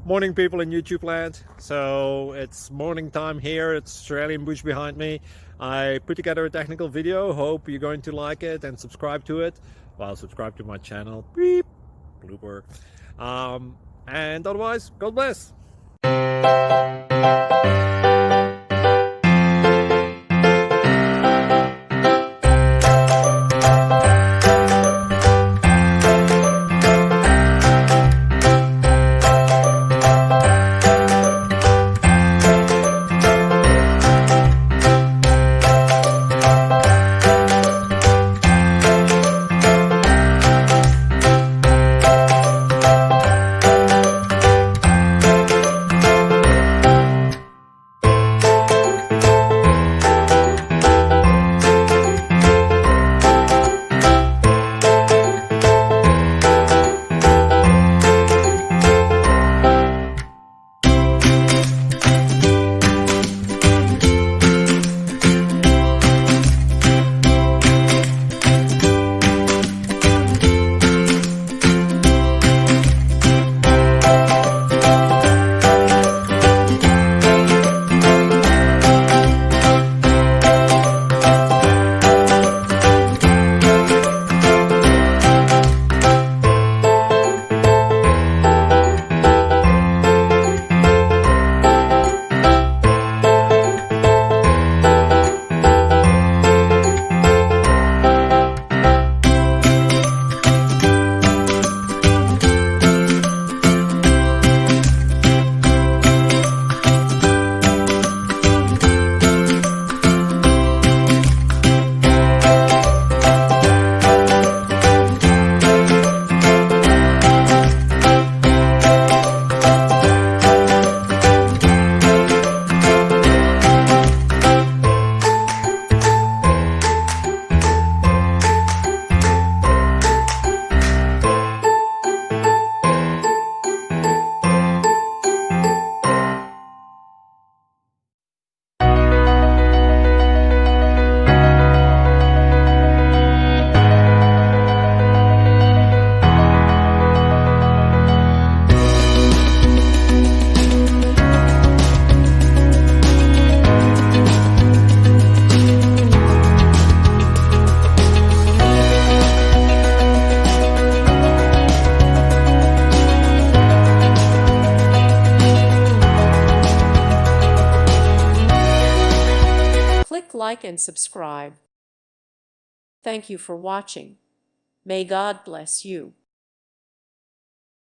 Morning, people in YouTube land. So it's morning time here. It's Australian bush behind me. I put together a technical video. Hope you're going to like it and subscribe to it. Well, subscribe to my channel. Beep. Blooper. And otherwise, God bless. Click like and subscribe. Thank you for watching. May God bless you.